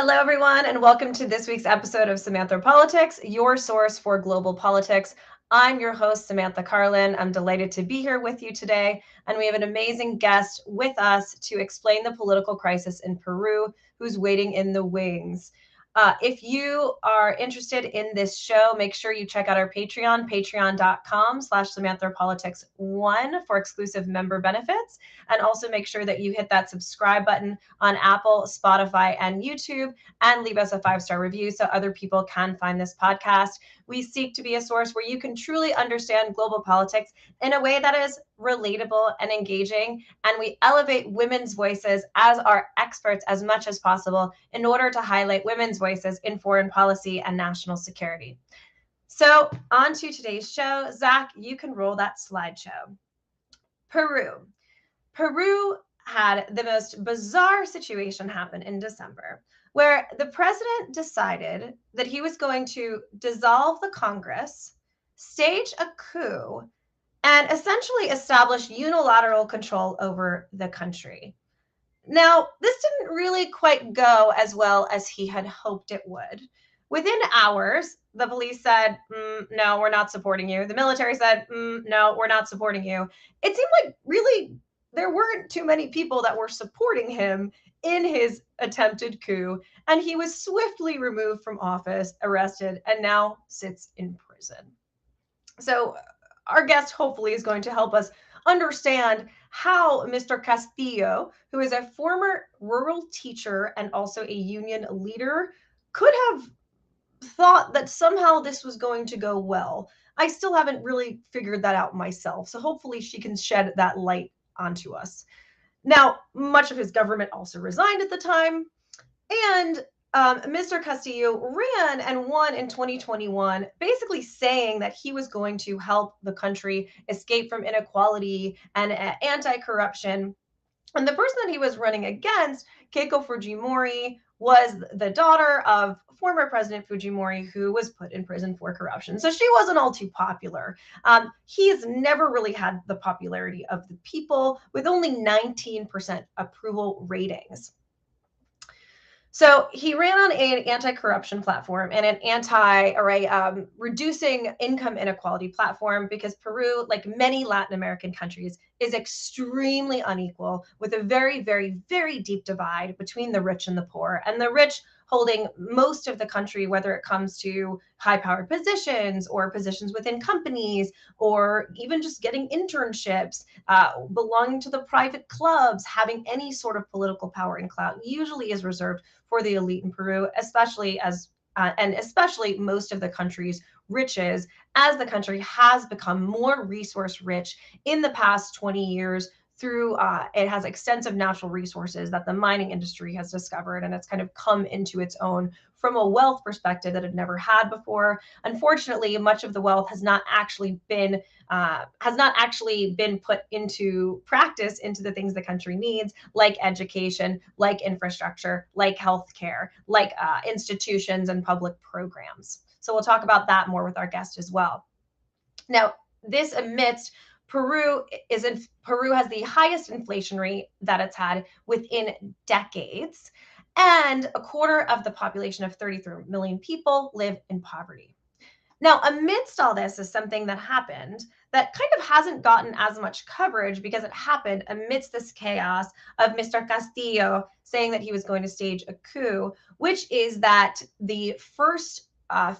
Hello, everyone, and welcome to this week's episode of Samantha Politics, your source for global politics. I'm your host, Samantha Carlin. I'm delighted to be here with you today, and we have an amazing guest with us to explain the political crisis in Peru, who's waiting in the wings. If you are interested in this show, make sure you check out our Patreon, patreon.com/SamanthaPolitics1 for exclusive member benefits. And also make sure that you hit that subscribe button on Apple, Spotify, and YouTube, and leave us a 5-star review so other people can find this podcast. We seek to be a source where you can truly understand global politics in a way that is relatable and engaging, and we elevate women's voices as our experts as much as possible in order to highlight women's voices in foreign policy and national security. So on to today's show. Zach, you can roll that slideshow. Peru. Peru had the most bizarre situation happen in December, where the president decided that he was going to dissolve the Congress, stage a coup, and essentially establish unilateral control over the country. Now, this didn't really quite go as well as he had hoped it would. Within hours, the police said, no, we're not supporting you. The military said, no, we're not supporting you. It seemed like really there weren't too many people that were supporting him in his attempted coup, and he was swiftly removed from office, arrested, and now sits in prison. So our guest hopefully is going to help us understand how Mr. Castillo, who is a former rural teacher and also a union leader, could have thought that somehow this was going to go well. I still haven't really figured that out myself, so hopefully she can shed that light onto us. Now, much of his government also resigned at the time, and Mr. Castillo ran and won in 2021, basically saying that he was going to help the country escape from inequality and anti-corruption. And the person that he was running against, Keiko Fujimori, was the daughter of former President Fujimori, who was put in prison for corruption. So she wasn't all too popular. He's never really had the popularity of the people, with only 19% approval ratings. So he ran on an anti-corruption platform and an reducing income inequality platform, because Peru, like many Latin American countries, is extremely unequal, with a very, very, very deep divide between the rich and the poor, and the rich holding most of the country, whether it comes to high-powered positions or positions within companies, or even just getting internships, belonging to the private clubs, having any sort of political power and clout, usually is reserved for the elite in Peru, especially most of the country's riches, as the country has become more resource rich in the past 20 years through it has extensive natural resources that the mining industry has discovered, and it's kind of come into its own from a wealth perspective that it never had before. Unfortunately, much of the wealth has not actually been put into practice, into the things the country needs, like education, like infrastructure, like healthcare, like institutions and public programs. So we'll talk about that more with our guest as well. Now, this amidst Peru has the highest inflation rate that it's had within decades, and a quarter of the population of 33 million people live in poverty. Now, amidst all this is something that happened that kind of hasn't gotten as much coverage, because it happened amidst this chaos of Mr. Castillo saying that he was going to stage a coup, which is that the first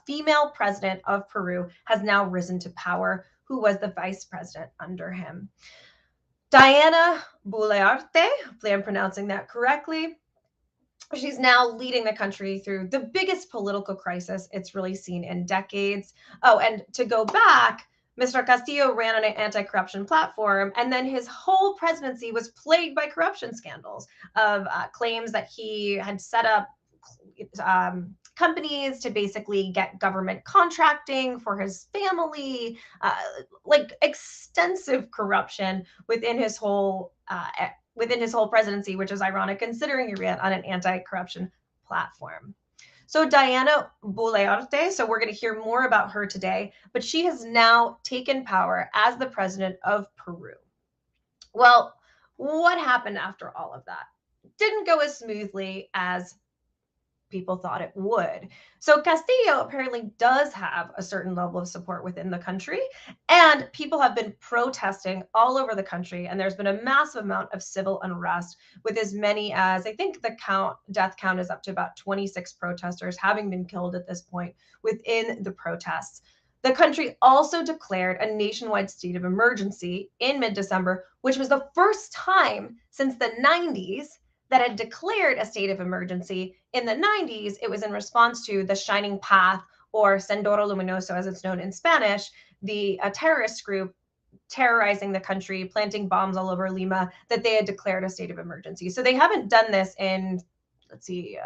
female president of Peru has now risen to power, who was the vice president under him. Diana Boluarte, hopefully I'm pronouncing that correctly. She's now leading the country through the biggest political crisis it's really seen in decades. Oh, and to go back, Mr. Castillo ran on an anti-corruption platform, and then his whole presidency was plagued by corruption scandals of claims that he had set up companies to basically get government contracting for his family, like extensive corruption within his whole presidency, which is ironic considering he ran on an anti-corruption platform. So Diana Boluarte, so we're going to hear more about her today, but she has now taken power as the president of Peru. Well, what happened after all of that? Didn't go as smoothly as people thought it would. So Castillo apparently does have a certain level of support within the country, and people have been protesting all over the country, and there's been a massive amount of civil unrest with as many as, I think the death count is up to about 26 protesters having been killed at this point within the protests. The country also declared a nationwide state of emergency in mid-December, which was the first time since the 90s that had declared a state of emergency. In the 90s, it was in response to the Shining Path, or Sendero Luminoso as it's known in Spanish, the terrorist group terrorizing the country, planting bombs all over Lima, that they had declared a state of emergency. So they haven't done this in, let's see,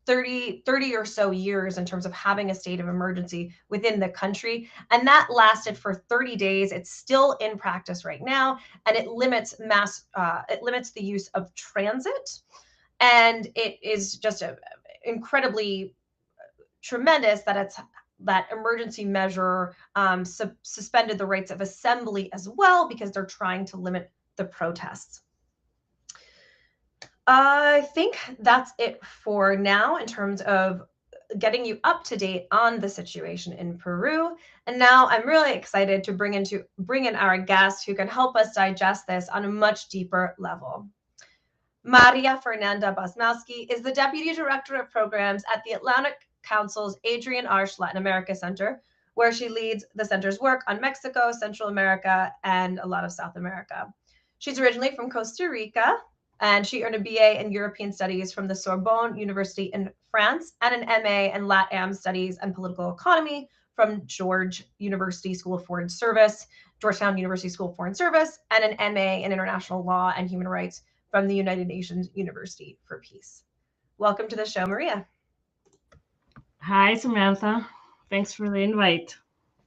30 or so years in terms of having a state of emergency within the country. And that lasted for 30 days. It's still in practice right now, and it limits the use of transit. And it is just incredibly tremendous that that emergency measure suspended the rights of assembly as well, because they're trying to limit the protests. I think that's it for now in terms of getting you up to date on the situation in Peru. And now I'm really excited to bring in our guest who can help us digest this on a much deeper level. Maria Fernanda Bozmoski is the Deputy Director of Programs at the Atlantic Council's Adrian Arsh Latin America Center, where she leads the center's work on Mexico, Central America, and a lot of South America. She's originally from Costa Rica, and she earned a BA in European Studies from the Sorbonne University in France and an MA in LATAM Studies and Political Economy from Georgetown University School of Foreign Service, and an MA in International Law and Human Rights from the United Nations University for Peace. Welcome to the show, Maria. Hi, Samantha. Thanks for the invite.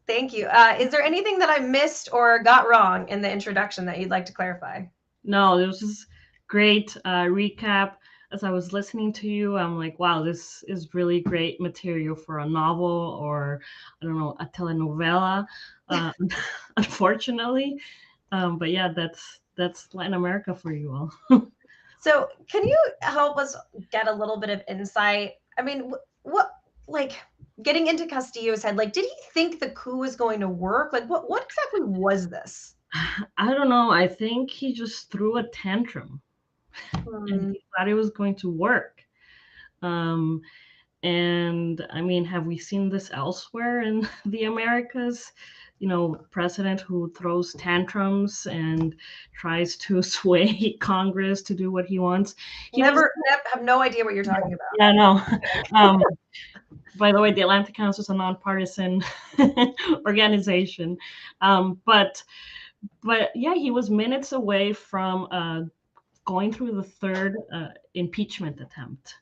Thank you. Is there anything that I missed or got wrong in the introduction that you'd like to clarify? No, it was just great recap. As I was listening to you, I'm like, wow, this is really great material for a novel or, I don't know, a telenovela, unfortunately. But yeah, that's Latin America for you all. So can you help us get a little bit of insight? I mean, what like getting into Castillo's head, like, did he think the coup was going to work? Like, what exactly was this? I don't know. I think he just threw a tantrum and he thought it was going to work. And I mean, have we seen this elsewhere in the Americas? You know, president who throws tantrums and tries to sway Congress to do what he wants. Never have no idea what you're talking about. Yeah, no. By the way, the Atlantic Council is a nonpartisan organization. But yeah, he was minutes away from going through the third impeachment attempt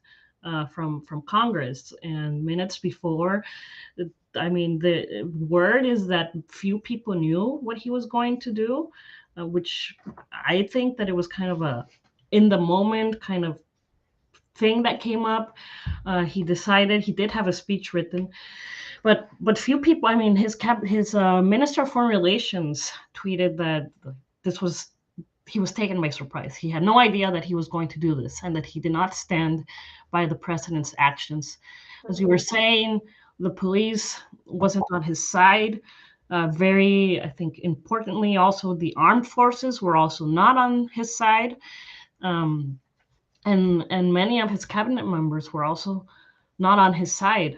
from Congress, and minutes before, I mean, the word is that few people knew what he was going to do, which I think that it was kind of a in the moment kind of thing that came up. He decided, he did have a speech written, but few people. I mean, his Minister of Foreign Relations tweeted that he was taken by surprise. He had no idea that he was going to do this, and that he did not stand by the president's actions. As you were saying, the police wasn't on his side. Very, I think, importantly, also the armed forces were also not on his side. And many of his cabinet members were also not on his side.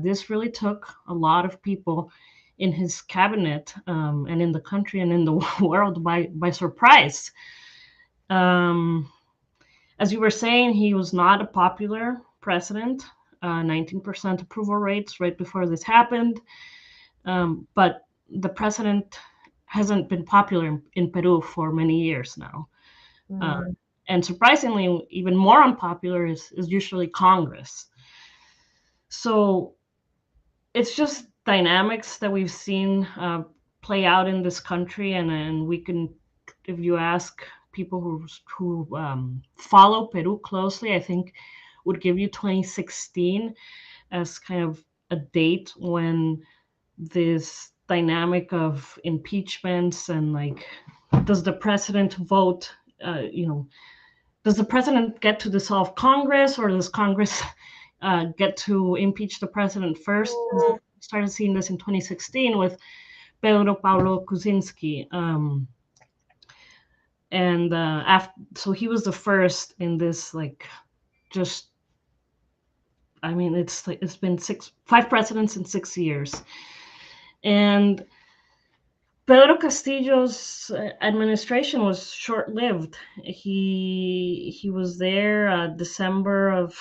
This really took a lot of people in his cabinet and in the country and in the world by surprise. As you were saying, he was not a popular president. 19% approval rates right before this happened. But the president hasn't been popular in Peru for many years now. And surprisingly, even more unpopular is usually Congress. So it's just dynamics that we've seen play out in this country. And we can, if you ask people who follow Peru closely, I think would give you 2016 as kind of a date when this dynamic of impeachments and like, does the president vote, does the president get to dissolve Congress, or does Congress get to impeach the president first? We started seeing this in 2016 with Pedro Pablo Kuczynski. And so he was the first in this, like, just, I mean, it's been 5 presidents in 6 years. And Pedro Castillo's administration was short-lived. He was there December of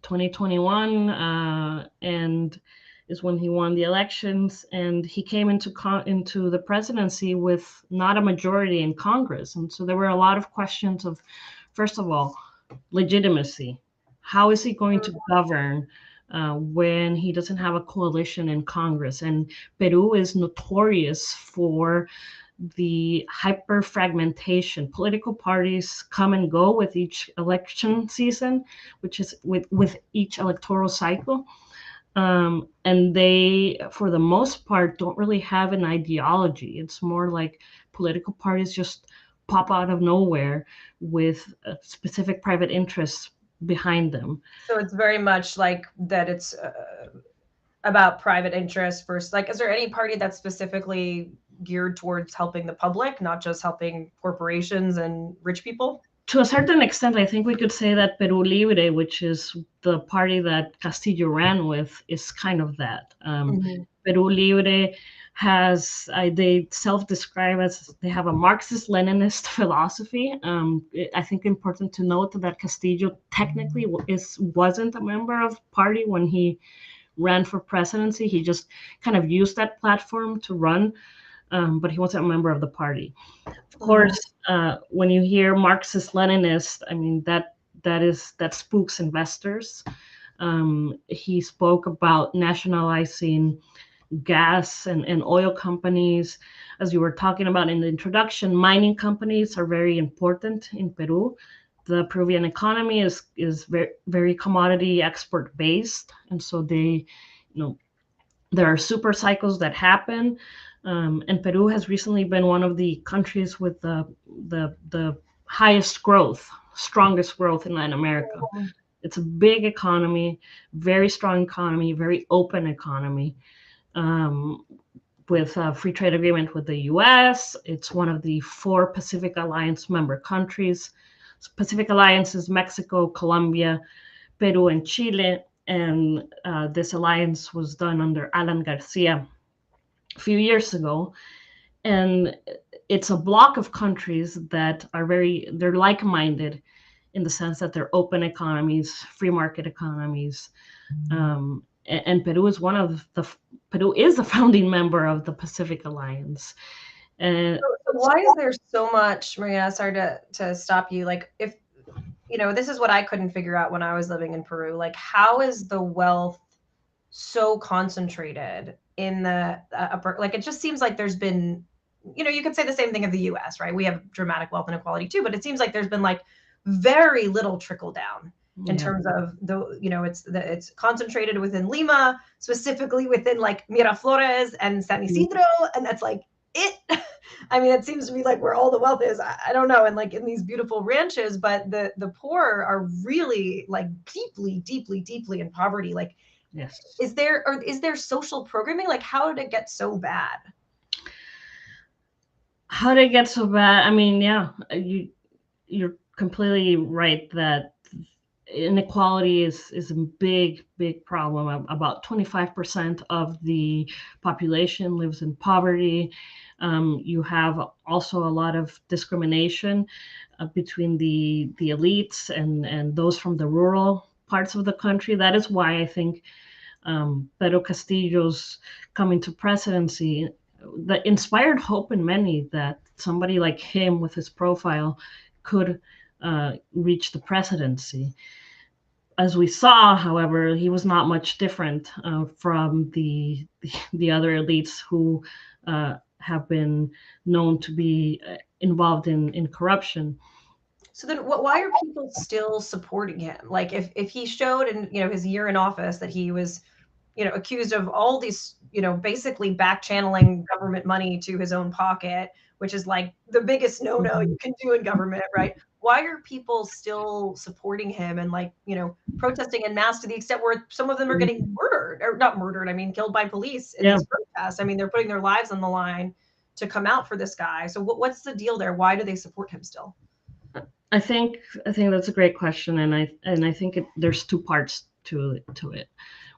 2021, and is when he won the elections. And he came into the presidency with not a majority in Congress, and so there were a lot of questions of, first of all, legitimacy. How is he going to govern when he doesn't have a coalition in Congress? And Peru is notorious for the hyper fragmentation. Political parties come and go with each election season, which is with each electoral cycle. And they, for the most part, don't really have an ideology. It's more like political parties just pop out of nowhere with specific private interests behind them. So it's very much like that. It's about private interest versus, like, is there any party that's specifically geared towards helping the public, not just helping corporations and rich people? To a certain extent, I think we could say that Peru Libre, which is the party that Castillo ran with, is kind of that. Peru Libre has, they self-describe as, they have a Marxist-Leninist philosophy. I think important to note that Castillo technically wasn't a member of the party when he ran for presidency. He just kind of used that platform to run, but he wasn't a member of the party. Of course, when you hear Marxist-Leninist, I mean, that spooks investors. He spoke about nationalizing gas and oil companies. As you were talking about in the introduction, mining companies are very important in Peru. The Peruvian economy is very, very commodity export based, and so they, there are super cycles that happen. And Peru has recently been one of the countries with the highest growth, strongest growth in Latin America. It's a big economy, very strong economy, very open economy, with a free trade agreement with the US. It's one of the 4 Pacific Alliance member countries. Pacific Alliance is Mexico, Colombia, Peru, and Chile. And this alliance was done under Alan Garcia a few years ago. And it's a block of countries that are they're like-minded in the sense that they're open economies, free market economies. And Peru is Peru is the founding member of the Pacific Alliance. And so why is there so much, Maria, sorry to stop you, like, if, this is what I couldn't figure out when I was living in Peru, like, how is the wealth so concentrated in the upper, like, it just seems like there's been, you could say the same thing of the US, right? We have dramatic wealth inequality too, but it seems like there's been like very little trickle down in terms of it's concentrated within Lima, specifically within like Miraflores and San Isidro, and that's like it. I mean, it seems to be like where all the wealth is. I don't know, and like in these beautiful ranches, but the poor are really like deeply in poverty. Like, yes, is there social programming? Like, how did it get so bad? How did it get so bad? I mean, yeah, you're completely right that inequality is a big problem. About 25% of the population lives in poverty. You have also a lot of discrimination between the elites and those from the rural parts of the country. That is why I think Pedro Castillo's coming to presidency that inspired hope in many, that somebody like him with his profile could reach the presidency. As we saw, however, he was not much different from the other elites who have been known to be involved in corruption. So then why are people still supporting him? Like, if he showed in his year in office that he was accused of all these basically back channeling government money to his own pocket, which is like the biggest no-no you can do in government, right? why are people still supporting him and like, you know, protesting en masse to the extent where some of them are getting murdered, or not murdered, I mean, killed by police in these protests. I mean, they're putting their lives on the line to come out for this guy. So what's the deal there? Why do they support him still? I think that's a great question, and I think there's two parts to it.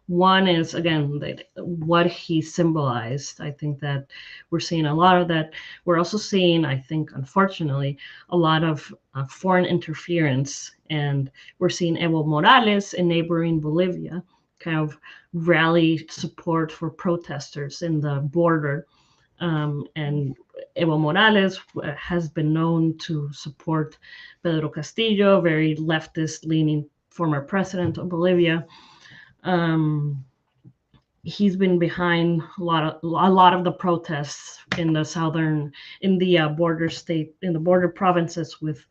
One is, again, what he symbolized. I think that we're seeing a lot of that. We're also seeing, I think, unfortunately, a lot of foreign interference, and we're seeing Evo Morales in neighboring Bolivia kind of rally support for protesters in the border. And Evo Morales has been known to support Pedro Castillo, very leftist-leaning former president of Bolivia. He's been behind a lot of the protests in the border provinces with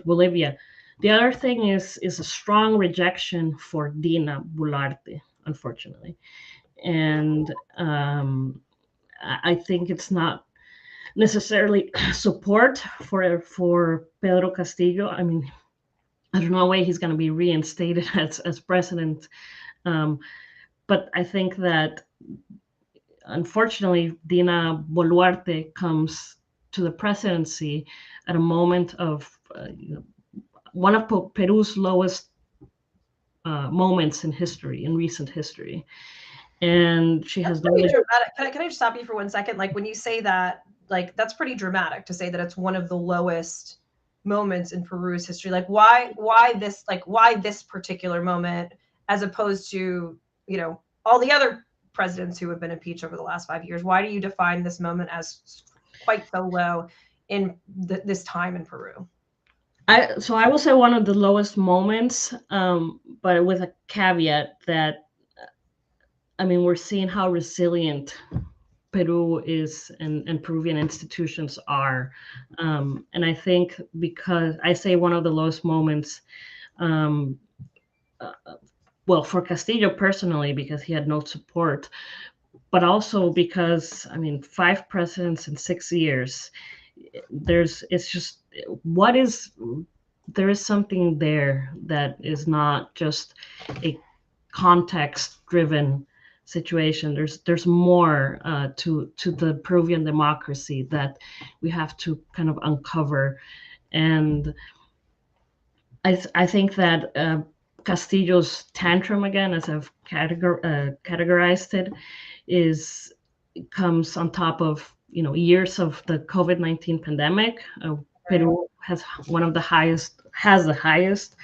Bolivia. The other thing is a strong rejection for Dina Boluarte, unfortunately, and I think it's not necessarily support for Pedro Castillo. I mean, I don't know why he's going to be reinstated as president. But I think that, unfortunately, Dina Boluarte comes to the presidency at a moment of one of Peru's lowest moments in recent history. And she has pretty dramatic. Can I just stop you for 1 second? Like, when you say that, like, that's pretty dramatic to say that it's one of the lowest moments in Peru's history. Like, why this particular moment, as opposed to, you know, all the other presidents who have been impeached over the last 5 years? Why do you define this moment as quite so low in this time in Peru? So I will say one of the lowest moments, but with a caveat that, I mean, we're seeing how resilient Peru is and Peruvian institutions are. And I think, because I say one of the lowest moments, well, for Castillo personally, because he had no support, but also because, I mean, 5 presidents in 6 years, there is something there that is not just a context driven situation. There's more to the Peruvian democracy that we have to kind of uncover. And I think that Castillo's tantrum, again, as I've categorized it, comes on top of, you know, years of the COVID-19 pandemic. Peru has the highest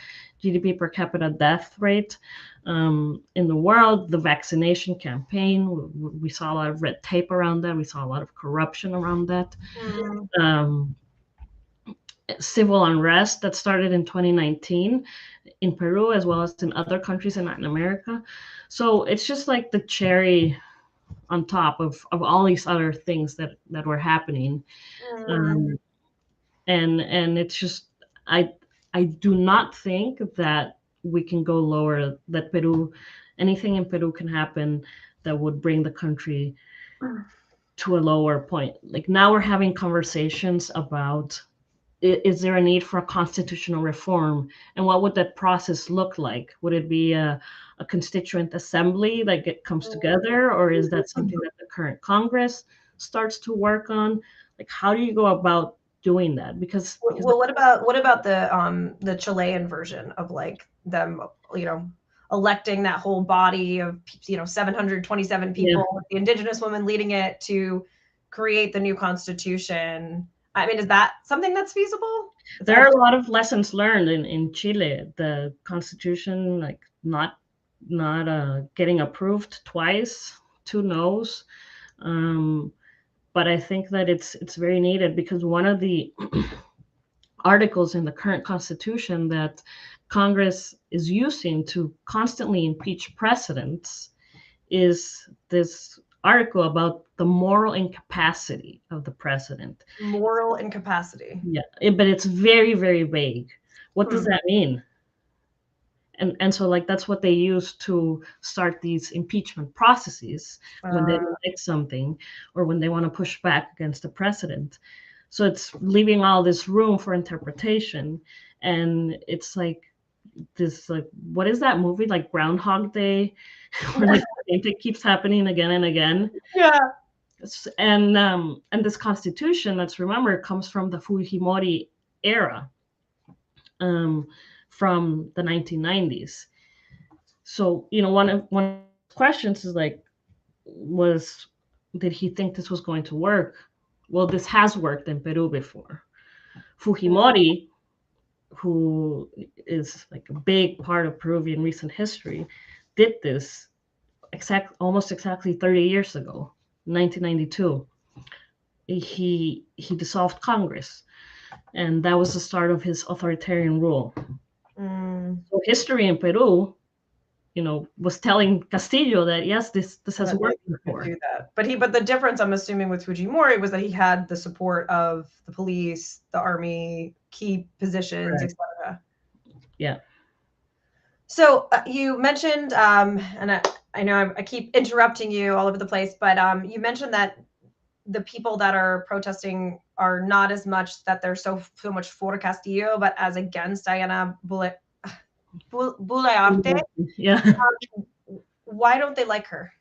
GDP per capita death rate in the world. The vaccination campaign, we saw a lot of red tape around that. We saw a lot of corruption around that. Civil unrest that started in 2019 in Peru, as well as in other countries in Latin America. So it's just like the cherry on top of all these other things that were happening. And it's just, I do not think that we can go lower, that anything in Peru can happen that would bring the country to a lower point. Like, now we're having conversations about, is there a need for a constitutional reform, and what would that process look like? Would it be a constituent assembly that comes together, or is that something that the current Congress starts to work on? Like, how do you go about doing that? Because well, what about the Chilean version of, like, them, you know, electing that whole body of, you know, 727 people, with the indigenous woman leading it to create the new constitution? I mean, is that something that's feasible? There are a lot of lessons learned in Chile. The constitution, like, not getting approved twice, 2 no's. But I think that it's very needed, because one of the articles in the current constitution that Congress is using to constantly impeach presidents is this article about the moral incapacity of the president. Moral incapacity. Yeah, but it's very, very vague. What does that mean? And so, like, that's what they use to start these impeachment processes when they don't like something, or when they want to push back against the president. So it's leaving all this room for interpretation. And it's like this, like, what is that movie, like Groundhog Day, where like the same thing keeps happening again and again. Yeah. And this constitution, let's remember, comes from the Fujimori era, from the 1990s. So, one of the questions is like, did he think this was going to work? Well, this has worked in Peru before. Fujimori, who is like a big part of Peruvian recent history, did this almost exactly 30 years ago, 1992. He dissolved Congress, and that was the start of his authoritarian rule. So history in Peru, was telling Castillo that yes, this has worked before. Do that. But the difference, I'm assuming, with Fujimori was that he had the support of the police, the army, key positions, etc. Yeah. So you mentioned, and I know I keep interrupting you all over the place, but you mentioned that the people that are protesting are not as much that they're so much for Castillo, but as against Diana Boluarte. Yeah. Why don't they like her?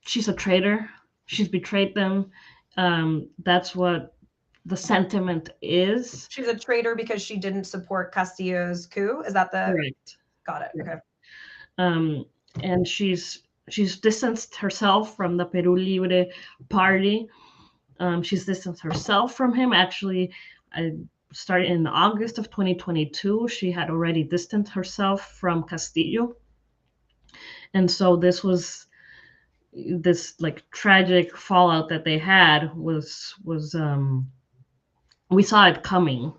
She's a traitor. She's betrayed them. That's what the sentiment is. She's a traitor because she didn't support Castillo's coup. Is that the correct? Got it. Okay. And she's distanced herself from the Peru Libre party. She's distanced herself from him. Actually, started in August of 2022. She had already distanced herself from Castillo. And so this like tragic fallout that they had was we saw it coming.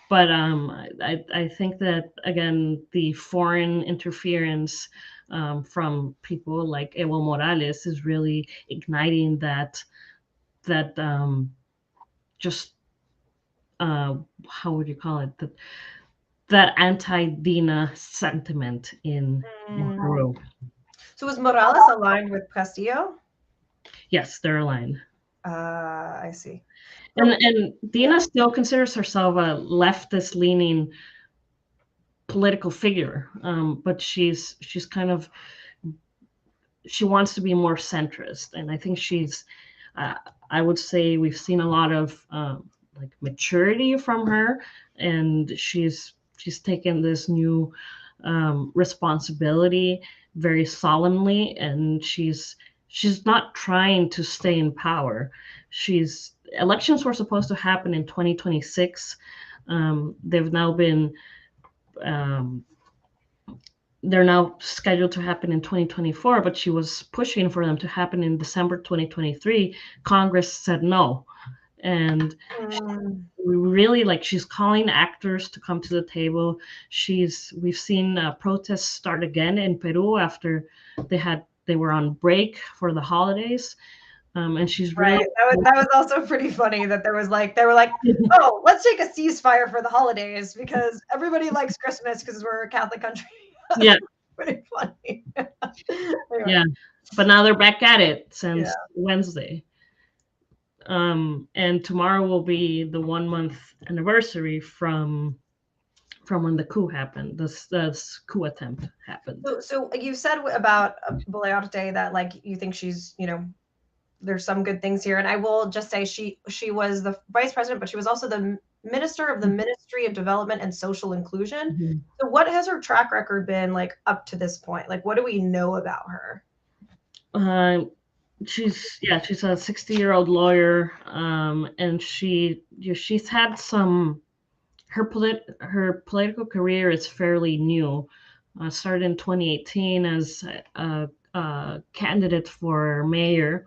But I think that, again, the foreign interference from people like Evo Morales is really igniting that just how would you call it, that anti-Dina sentiment in Peru. So was Morales aligned with Castillo? Yes, they're aligned. I see. And Dina still considers herself a leftist-leaning political figure, but she's kind of, she wants to be more centrist, and I think I would say we've seen a lot of like maturity from her, and she's taken this new responsibility very solemnly, and she's not trying to stay in power. Elections were supposed to happen in 2026. They've now been they're now scheduled to happen in 2024, but she was pushing for them to happen in December 2023. Congress said no. And really, like, she's calling actors to come to the table. We've seen protests start again in Peru after they were on break for the holidays. And she's really that was also pretty funny that they were like, oh, let's take a ceasefire for the holidays because everybody likes Christmas because we're a Catholic country. Yeah. Pretty funny. Anyway. Yeah. But now they're back at it since Wednesday. And tomorrow will be the 1-month anniversary from when the coup happened. This coup attempt happened. So you said about Boluarte that, like, you think she's, there's some good things here. And I will just say she was the vice president, but she was also the minister of the Ministry of Development and Social Inclusion. Mm-hmm. So what has her track record been like up to this point? Like, what do we know about her? She's a 60-year-old lawyer, and she's had her political career is fairly new. Started in 2018 as a candidate for mayor,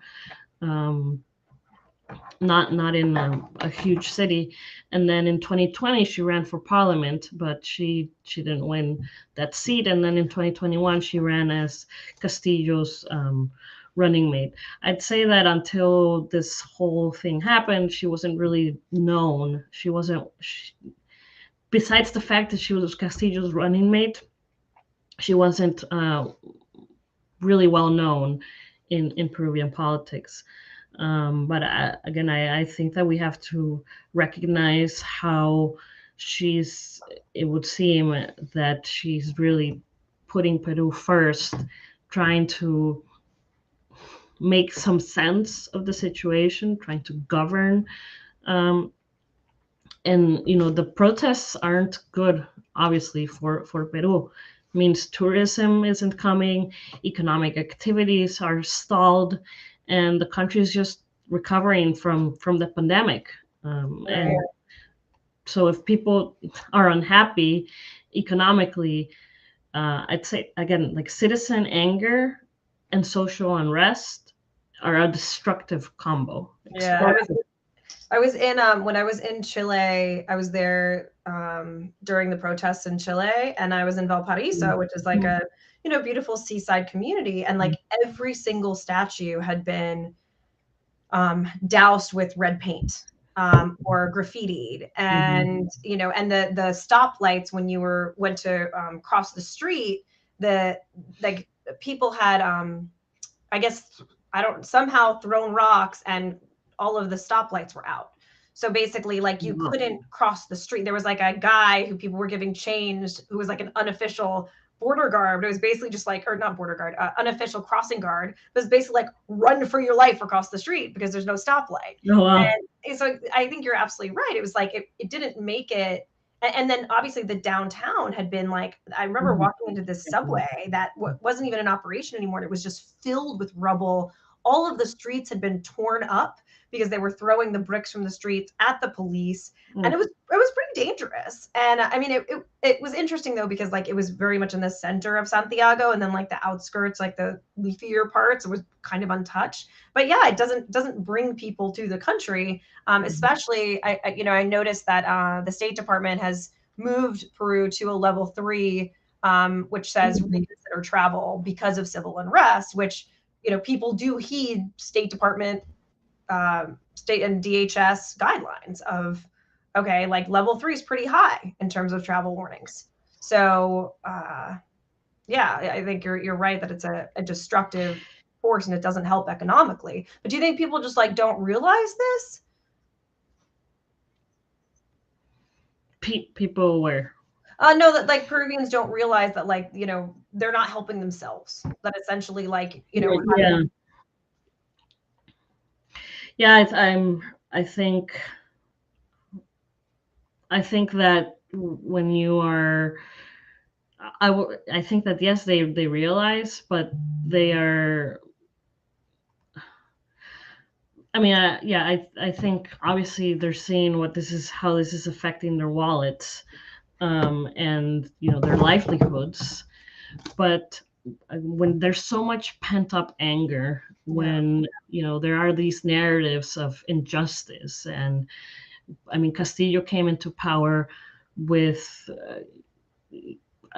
not in a huge city, and then in 2020 she ran for parliament, but she didn't win that seat. And then in 2021 she ran as Castillo's running mate. I'd say that until this whole thing happened, she wasn't really known. Besides the fact that she was Castillo's running mate, she wasn't really well known in Peruvian politics. But again, I think that we have to recognize how it would seem that she's really putting Peru first, trying to make some sense of the situation, trying to govern. Um, and the protests aren't good, obviously, for Peru. It means tourism isn't coming, economic activities are stalled, and the country is just recovering from the pandemic. And so if people are unhappy economically, I'd say again, like citizen anger and social unrest are a destructive combo. Yeah, I was in when I was in Chile, I was there during the protests in Chile, and I was in Valparaiso, which is like a beautiful seaside community, and like every single statue had been doused with red paint or graffitied, and and the stoplights when you went to cross the street, the like people had I guess I don't somehow thrown rocks and all of the stoplights were out. So basically, like you couldn't cross the street. There was like a guy who people were giving change who was like an unofficial border guard. It was basically just like, or not border guard, unofficial crossing guard. It was basically like run for your life across the street because there's no stoplight. Oh, wow. And so I think you're absolutely right. It was like it didn't make it. And then obviously the downtown had been like, I remember walking into this subway that wasn't even in operation anymore. It was just filled with rubble. All of the streets had been torn up because they were throwing the bricks from the streets at the police. And it was pretty dangerous. And I mean, it was interesting though, because like it was very much in the center of Santiago, and then like the outskirts, like the leafier parts, it was kind of untouched. But yeah, it doesn't bring people to the country. Especially, I noticed that the State Department has moved Peru to a level 3, which says reconsider travel because of civil unrest, which people do heed State Department, state and DHS guidelines of, okay, like level 3 is pretty high in terms of travel warnings. So yeah, I think you're right that it's a destructive force and it doesn't help economically. But do you think people just like don't realize this? People were. No, that like Peruvians don't realize that like they're not helping themselves. That essentially like Yeah. Yeah, I think that when you are, I think that yes, they realize, but they are. I mean, yeah, I think obviously they're seeing how this is affecting their wallets, and their livelihoods. But when there's so much pent up anger, when there are these narratives of injustice, and I mean, Castillo came into power with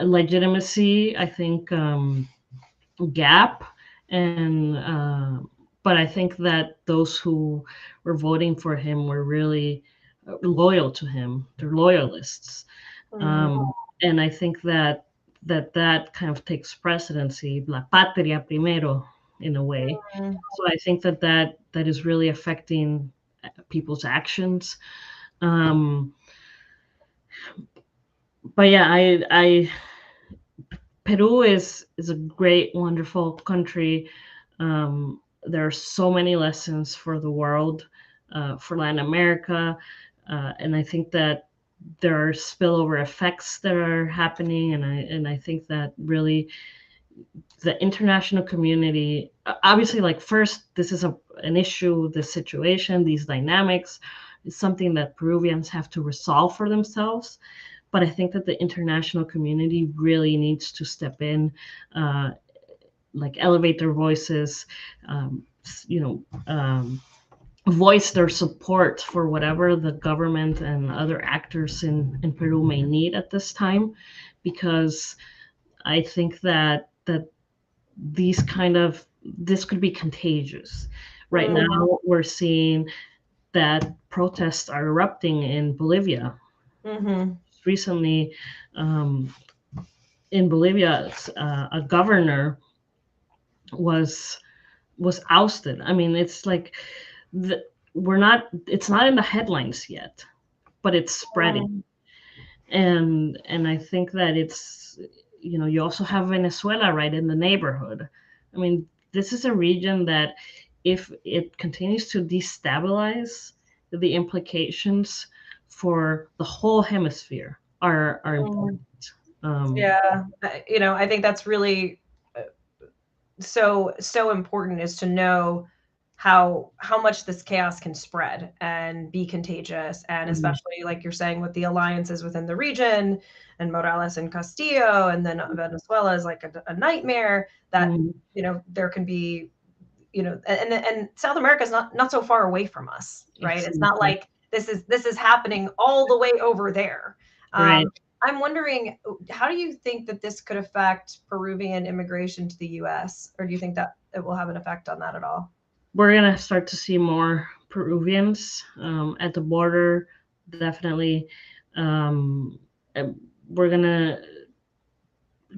legitimacy, I think, gap, and but I think that those who were voting for him were really loyal to him. They're loyalists, and I think that kind of takes precedency, la patria primero, in a way. So I think that is really affecting people's actions. But yeah, Peru is a great, wonderful country. There are so many lessons for the world, for Latin America, and I think that there are spillover effects that are happening, and I think that really the international community, obviously, like first, this is an issue, this situation, these dynamics is something that Peruvians have to resolve for themselves. But I think that the international community really needs to step in, like elevate their voices, voice their support for whatever the government and other actors in Peru may need at this time, because I think that this could be contagious. Right now, we're seeing that protests are erupting in Bolivia. Recently, in Bolivia, a governor was ousted. I mean, it's like it's not in the headlines yet, but it's spreading. And I think that it's, you also have Venezuela right in the neighborhood. I mean, this is a region that, if it continues to destabilize, the implications for the whole hemisphere are important. Yeah, I think that's really so important, is to know how much this chaos can spread and be contagious, and especially like you're saying with the alliances within the region, and Morales and Castillo, and then Venezuela is like a nightmare that there can be, and South America is not so far away from us, right? It's not like this is happening all the way over there. Right. I'm wondering, how do you think that this could affect Peruvian immigration to the U.S., or do you think that it will have an effect on that at all? We're gonna start to see more Peruvians at the border, definitely. We're gonna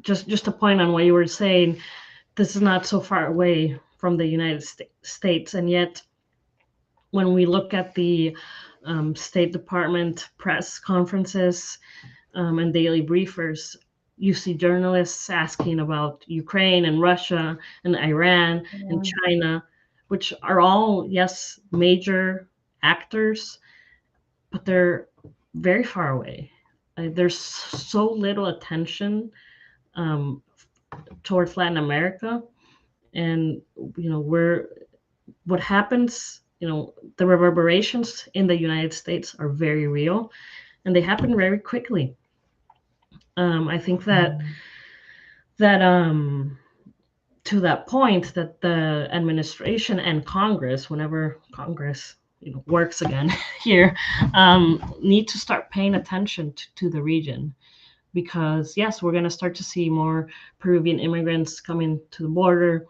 just a point on what you were saying. This is not so far away from the United States, and yet when we look at the State Department press conferences and daily briefers, you see journalists asking about Ukraine and Russia and Iran and China, which are all, yes, major actors, but they're very far away. There's so little attention towards Latin America, and what happens. The reverberations in the United States are very real, and they happen very quickly. I think that to that point, that the administration and Congress, whenever Congress works again here, need to start paying attention to the region, because yes, we're going to start to see more Peruvian immigrants coming to the border.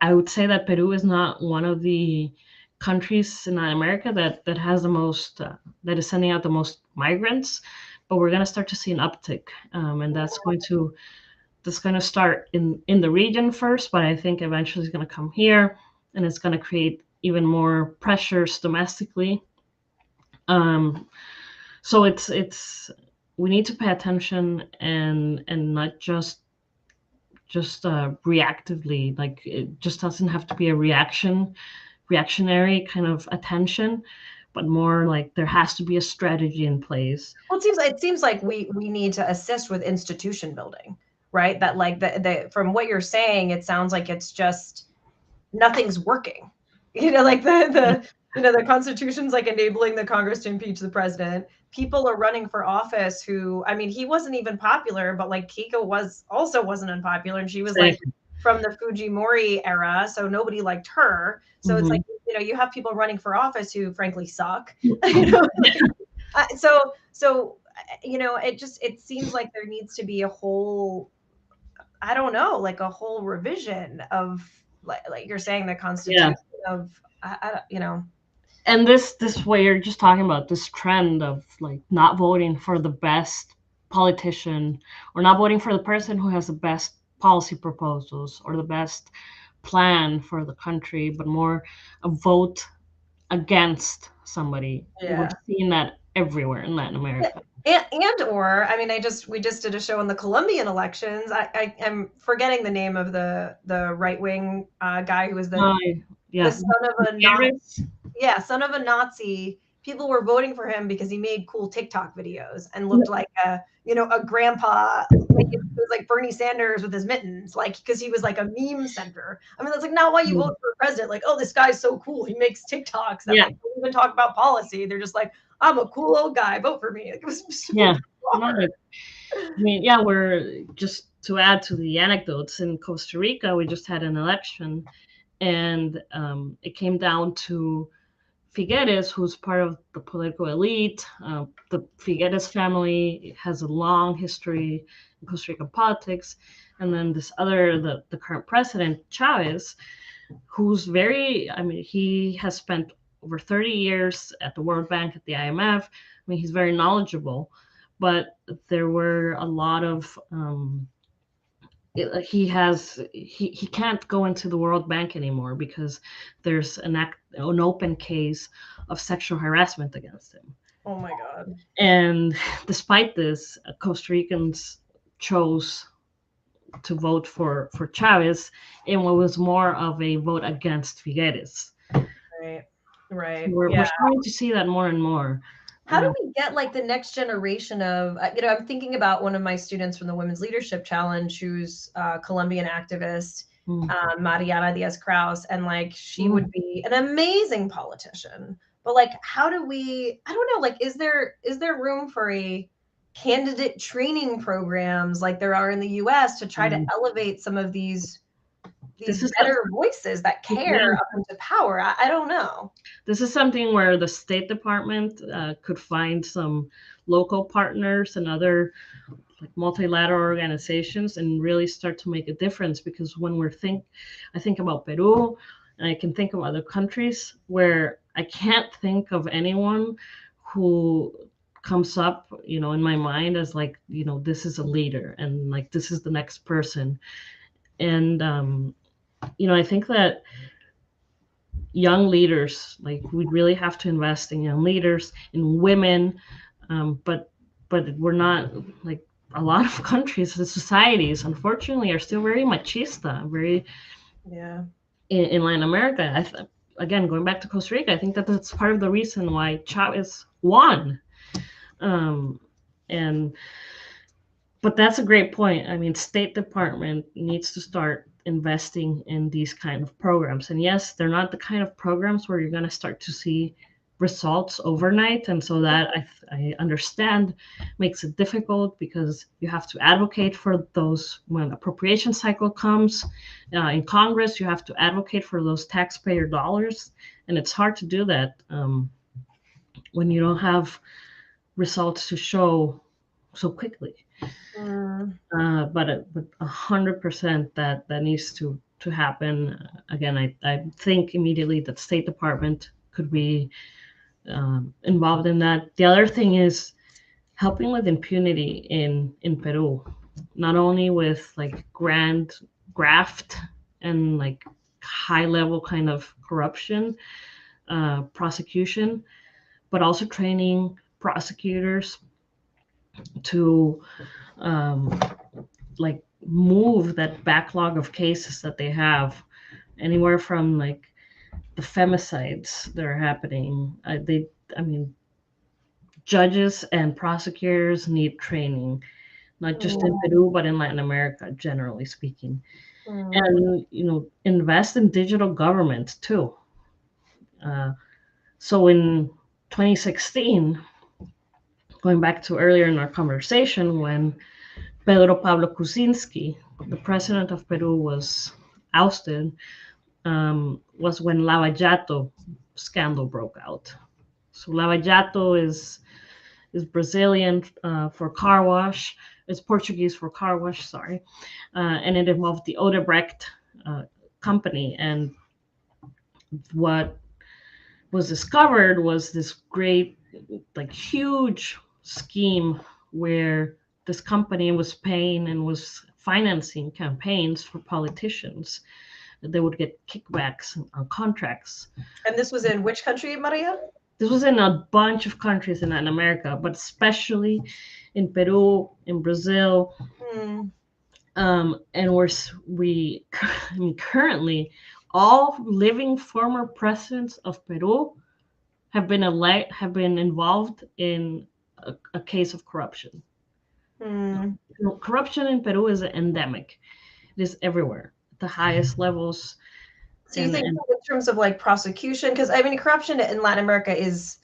I would say that Peru is not one of the countries in Latin America that has the most, that is sending out the most migrants, but we're going to start to see an uptick, and that's going to start in the region first, but I think eventually it's going to come here, and it's going to create even more pressures domestically. So it's we need to pay attention, and not just reactively. Like, it just doesn't have to be a reactionary kind of attention, but more like there has to be a strategy in place. Well, it seems like we need to assist with institution building, right? That, like, from what you're saying, it sounds like it's just nothing's working. Like the Constitution's like enabling the Congress to impeach the president. People are running for office who, I mean, he wasn't even popular, but like Keiko wasn't unpopular, and she was like from the Fujimori era, so nobody liked her. So it's like, you have people running for office who frankly suck. So it seems like there needs to be a whole, I don't know, like a whole revision of, like you're saying, the Constitution of, And this way, you're just talking about this trend of like not voting for the best politician, or not voting for the person who has the best policy proposals or the best plan for the country, but more a vote against somebody. We're seeing that everywhere in Latin America. Or I mean, we just did a show on the Colombian elections. I'm forgetting the name of the right wing guy who was the son of a Nazi. Yeah, son of a Nazi. People were voting for him because he made cool TikTok videos and looked like a grandpa, like it was like Bernie Sanders with his mittens, like, because he was like a meme center. I mean, that's like not why you vote for a president. Like, oh, this guy's so cool, he makes TikToks that like don't even talk about policy. They're just like, I'm a cool old guy, vote for me. Like, it was I mean, we're just to add to the anecdotes, in Costa Rica, we just had an election, and it came down to Figueres, who's part of the political elite. The Figueres family has a long history in Costa Rican politics. And then this other, the current president, Chavez, who's he has spent over 30 years at the World Bank, at the IMF. I mean, he's very knowledgeable, but there were a lot of he can't go into the World Bank anymore because there's an open case of sexual harassment against him. Oh my God. And despite this, Costa Ricans chose to vote for Chavez in what was more of a vote against Figueres. Right. Right. We're Yeah. starting to see that more and more. How do we get like the next generation of, I'm thinking about one of my students from the Women's Leadership Challenge, who's a Colombian activist, Mariana Diaz-Kraus, and like she would be an amazing politician. But like, how do we, I don't know, like, is there room for a candidate training programs like there are in the US to try to elevate some of these better voices that care up into power? I don't know. This is something where the State Department could find some local partners and other like multilateral organizations and really start to make a difference. Because when I think about Peru, and I can think of other countries where I can't think of anyone who comes up, in my mind as like, this is a leader and like this is the next person. And I think that young leaders, like we really have to invest in young leaders, in women, but we're not, like a lot of countries and societies unfortunately are still very machista, very in Latin America. Again, going back to Costa Rica, I think that that's part of the reason why Chavez won. But that's a great point. I mean, State Department needs to start investing in these kind of programs. And yes, they're not the kind of programs where you're going to start to see results overnight. And so that I understand makes it difficult because you have to advocate for those when appropriation cycle comes in Congress. You have to advocate for those taxpayer dollars. And it's hard to do that when you don't have results to show so quickly. But 100% that needs to happen. Again, I think immediately that State Department could be involved in that. The other thing is helping with impunity in Peru, not only with like grand graft and like high level kind of corruption prosecution, but also training prosecutors to like move that backlog of cases that they have, anywhere from like the femicides that are happening. I mean, judges and prosecutors need training, not just in Peru, but in Latin America, generally speaking. And, invest in digital government too. So in 2016, going back to earlier in our conversation, when Pedro Pablo Kuczynski, the president of Peru, was ousted, was when Lava Jato scandal broke out. So Lava Jato is Brazilian for car wash. It's Portuguese for car wash, sorry. And it involved the Odebrecht company. And what was discovered was this great, like huge scheme where this company was paying and was financing campaigns for politicians. They would get kickbacks on contracts. And this was in which country, Maria? This was in a bunch of countries in Latin America, but especially in Peru, in Brazil. And currently, all living former presidents of Peru have been involved in a case of corruption. Corruption in Peru is endemic. It is everywhere, at the highest levels. So you think in terms of like prosecution, because I mean, corruption in Latin America is,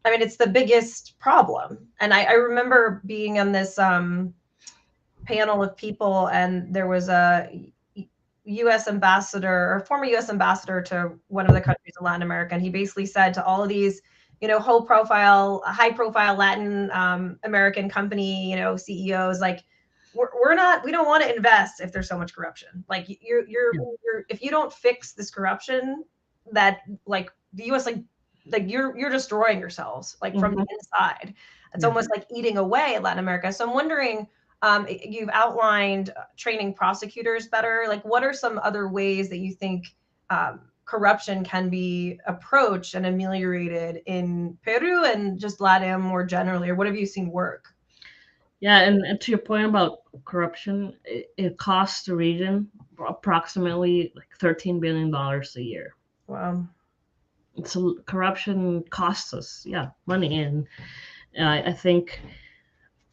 I mean, it's the biggest problem. And I remember being on this panel of people, and there was a U.S. ambassador or former U.S. ambassador to one of the countries in Latin America, and he basically said to all of these, high profile Latin American company, CEOs, like, we don't want to invest if there's so much corruption. Like you're if you don't fix this corruption, that like the U.S. like you're destroying yourselves like from the inside. It's almost like eating away at Latin America. So I'm wondering, You've outlined training prosecutors better. Like, what are some other ways that you think corruption can be approached and ameliorated in Peru and just LATAM more generally? Or what have you seen work? Yeah, and to your point about corruption, it costs the region approximately like $13 billion a year. Wow. So corruption costs us, yeah, money, and I think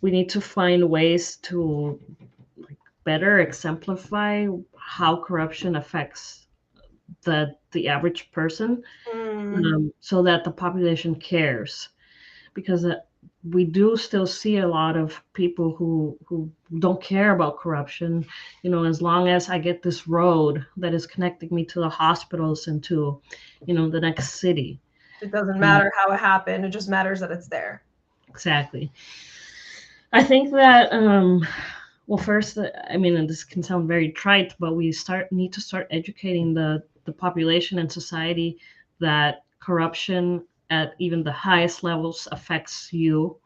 we need to find ways to like better exemplify how corruption affects the average person, so that the population cares, because we do still see a lot of people who don't care about corruption. As long as I get this road that is connecting me to the hospitals and to the next city, It doesn't matter how it happened, it just matters that it's there. exactly. I think that well, first, I mean, and this can sound very trite, but we need to start educating the population and society that corruption at even the highest levels affects you.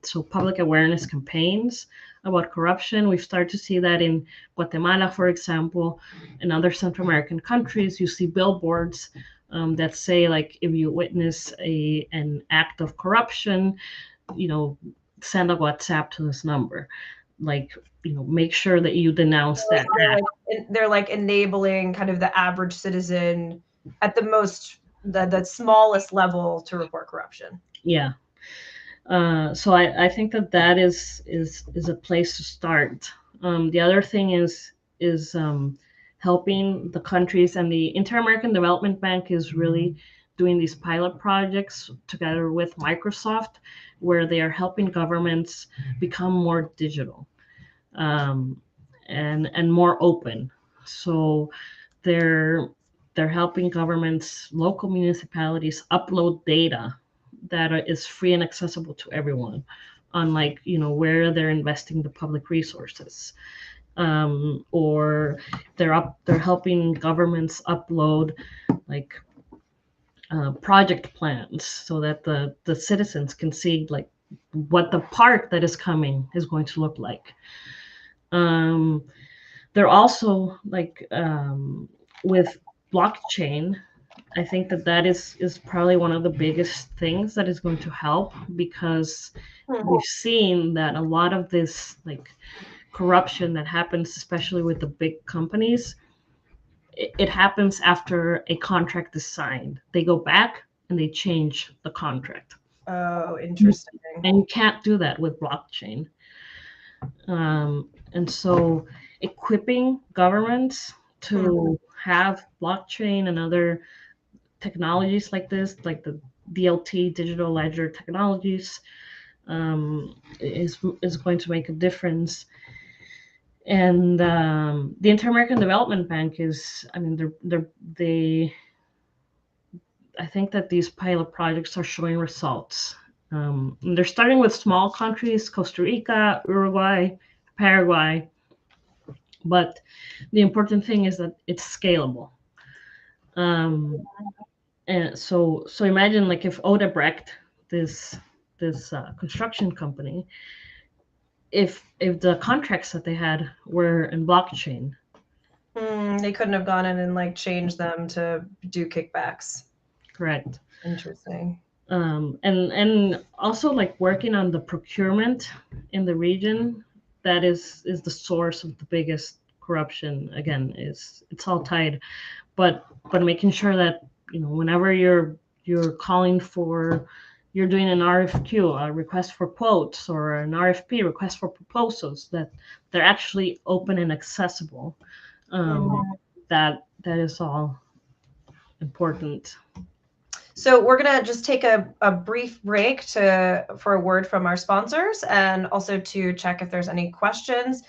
So public awareness campaigns about corruption. We've started to see that in Guatemala, for example, and other Central American countries. You see billboards that say, like, if you witness an act of corruption, send a WhatsApp to this number. Like, make sure that you denounce that. They're like enabling kind of the average citizen at the smallest level to report corruption. Yeah. So I think that is a place to start. The other thing is helping the countries, and the Inter-American Development Bank is really doing these pilot projects together with Microsoft, where they are helping governments become more digital, and more open. So they're helping governments, local municipalities, upload data that is free and accessible to everyone, on, like, where they're investing the public resources, or they're helping governments upload, like, project plans, so that the citizens can see, like, what the park that is coming is going to look like. They're also, like, with blockchain, I think that is probably one of the biggest things that is going to help, because we've seen that a lot of this, like, corruption that happens, especially with the big companies, it happens after a contract is signed. They go back and they change the contract. Oh, interesting. And you can't do that with blockchain. And so equipping governments to have blockchain and other technologies like this, like the DLT, digital ledger technologies, is going to make a difference. And the Inter-American Development Bank is, I mean, I think that these pilot projects are showing results. They're starting with small countries: Costa Rica, Uruguay, Paraguay. But the important thing is that it's scalable. And so imagine, like, if Odebrecht, this construction company, if the contracts that they had were in blockchain, they couldn't have gone in and, like, changed them to do kickbacks. Correct. Interesting. And also, like, working on the procurement in the region, that is the source of the biggest corruption. Again, it's all tied, but making sure that, whenever you're calling for, you're doing an RFQ, a request for quotes, or an RFP, request for proposals, that they're actually open and accessible. That is all important. So we're going to just take a brief break for a word from our sponsors, and also to check if there's any questions.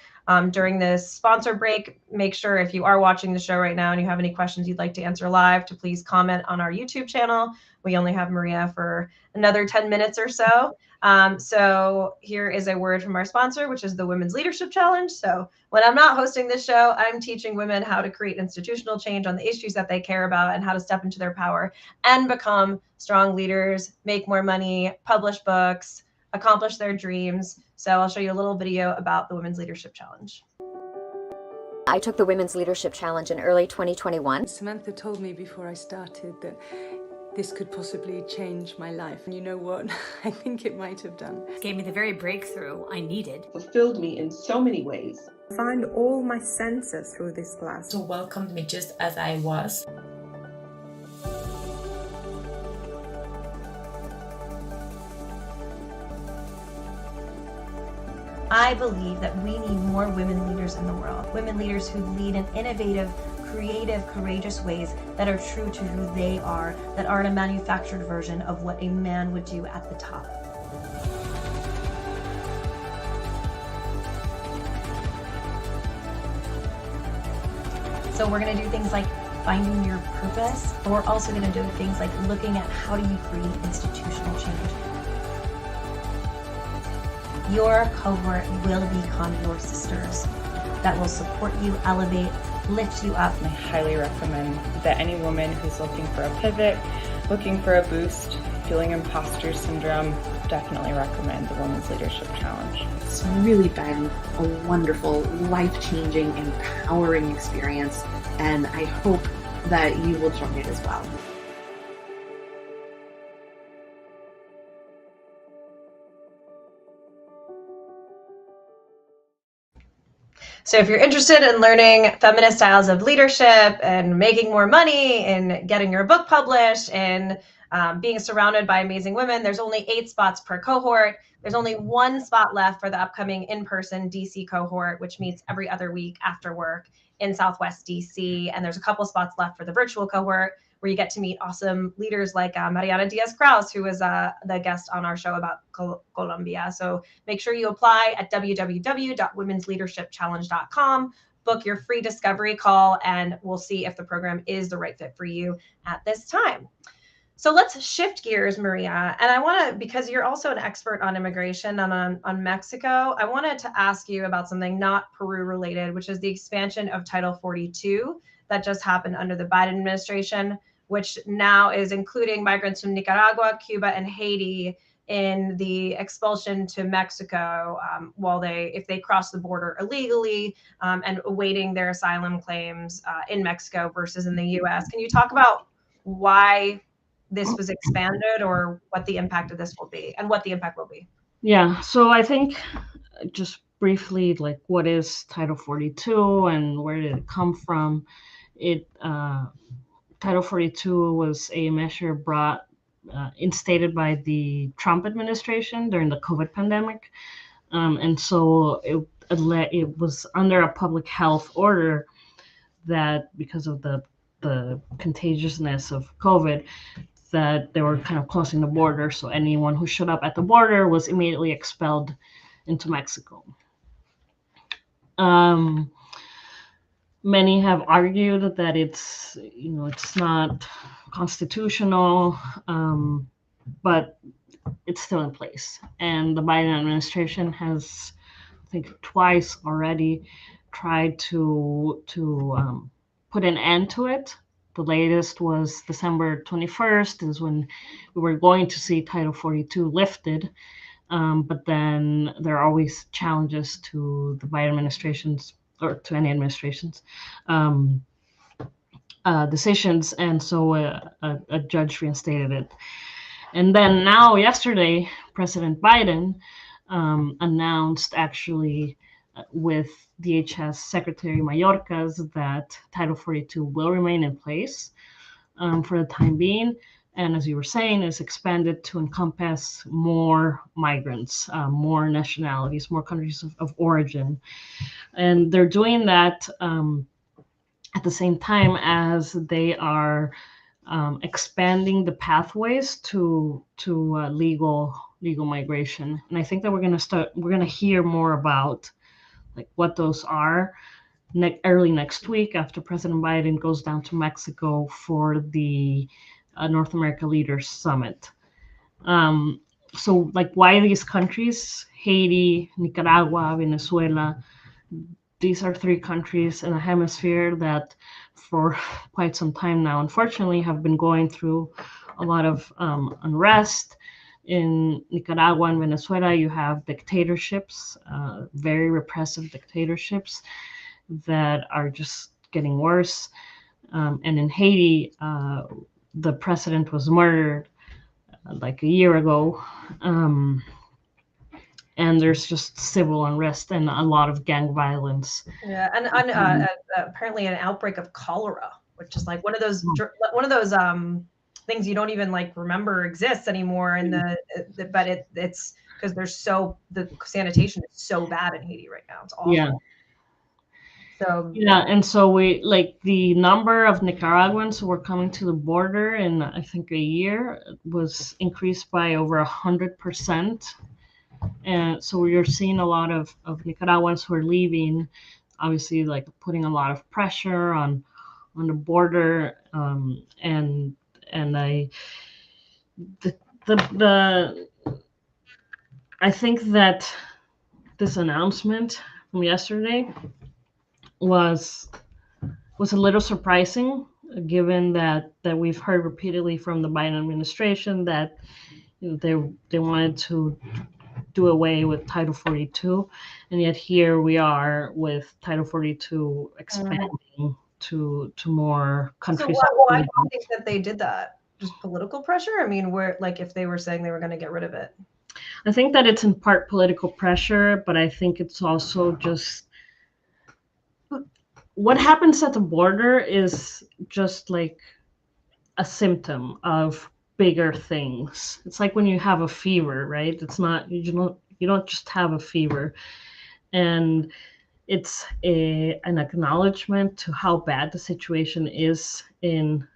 During this sponsor break, make sure, if you are watching the show right now and you have any questions you'd like to answer live, to please comment on our YouTube channel. We only have Maria for another 10 minutes or so. So here is a word from our sponsor, which is the Women's Leadership Challenge. So when I'm not hosting this show, I'm teaching women how to create institutional change on the issues that they care about, and how to step into their power and become strong leaders, make more money, publish books, accomplish their dreams. So I'll show you a little video about the Women's Leadership Challenge. I took the Women's Leadership Challenge in early 2021. Samantha told me before I started that this could possibly change my life. And you know what? I think it might have done. It gave me the very breakthrough I needed. Fulfilled me in so many ways. Find all my senses through this class. So welcomed me just as I was. I believe that we need more women leaders in the world. Women leaders who lead in innovative, creative, courageous ways that are true to who they are, that aren't a manufactured version of what a man would do at the top. So we're going to do things like finding your purpose, but we're also going to do things like looking at how do you create institutional change. Your cohort will become your sisters that will support you, elevate, lift you up. I highly recommend that any woman who's looking for a pivot, looking for a boost, feeling imposter syndrome, definitely recommend the Women's Leadership Challenge. It's really been a wonderful, life-changing, empowering experience, and I hope that you will join it as well. So if you're interested in learning feminist styles of leadership and making more money and getting your book published and being surrounded by amazing women, there's only 8 spots per cohort. There's only 1 spot left for the upcoming in-person DC cohort, which meets every other week after work in Southwest DC. And there's a couple spots left for the virtual cohort, where you get to meet awesome leaders like Mariana Diaz-Kraus, who was the guest on our show about Colombia. So make sure you apply at www.womensleadershipchallenge.com. Book your free discovery call, and we'll see if the program is the right fit for you at this time. So let's shift gears, Maria. And I want to, because you're also an expert on immigration and on Mexico, I wanted to ask you about something not Peru related, which is the expansion of Title 42 that just happened under the Biden administration, which now is including migrants from Nicaragua, Cuba, and Haiti in the expulsion to Mexico if they cross the border illegally and awaiting their asylum claims in Mexico versus in the US. Can you talk about why this was expanded, or what the impact of this will be, and what the impact will be? Yeah, so I think just briefly, like, what is Title 42 and where did it come from? Title 42 was a measure instated by the Trump administration during the COVID pandemic. And so it was under a public health order that, because of the contagiousness of COVID, that they were kind of closing the border. So anyone who showed up at the border was immediately expelled into Mexico. Many have argued that it's not constitutional, but it's still in place. And the Biden administration has, I think, twice already tried to put an end to it. The latest was December 21st, is when we were going to see Title 42 lifted. But then there are always challenges to the Biden administration's, or to any administration's, decisions. And so a judge reinstated it. And then now, yesterday, President Biden announced, actually, with DHS Secretary Mayorkas, that Title 42 will remain in place for the time being. And as you were saying, is expanded to encompass more migrants, more nationalities, more countries of origin. And they're doing that at the same time as they are expanding the pathways to legal migration. And I think that we're going to hear more about like what those are early next week, after President Biden goes down to Mexico for the North America Leaders Summit. So like, why these countries, Haiti, Nicaragua, Venezuela, these are 3 countries in a hemisphere that for quite some time now, unfortunately, have been going through a lot of unrest, in Nicaragua and Venezuela, you have dictatorships, very repressive dictatorships that are just getting worse. And in Haiti, the president was murdered like a year ago. And there's just civil unrest and a lot of gang violence. Yeah, and apparently an outbreak of cholera, which is like one of those things you don't even like remember exists anymore. And but it's because the sanitation is so bad in Haiti right now. It's awful. Yeah. So yeah, and so we like the number of Nicaraguans who were coming to the border in I think a year was increased by over 100%. And so you're seeing a lot of Nicaraguans who are leaving, obviously like putting a lot of pressure on the border. And I think that this announcement from yesterday was a little surprising, given that we've heard repeatedly from the Biden administration that they wanted to do away with Title 42, and yet here we are with Title 42 expanding to more countries. So why do you think that they did that? Just political pressure? I mean, if they were saying they were going to get rid of it? I think that it's in part political pressure, but I think it's also just what happens at the border is just like a symptom of bigger things. It's like when you have a fever, right? It's not, you don't just have a fever. And it's an acknowledgement to how bad the situation is in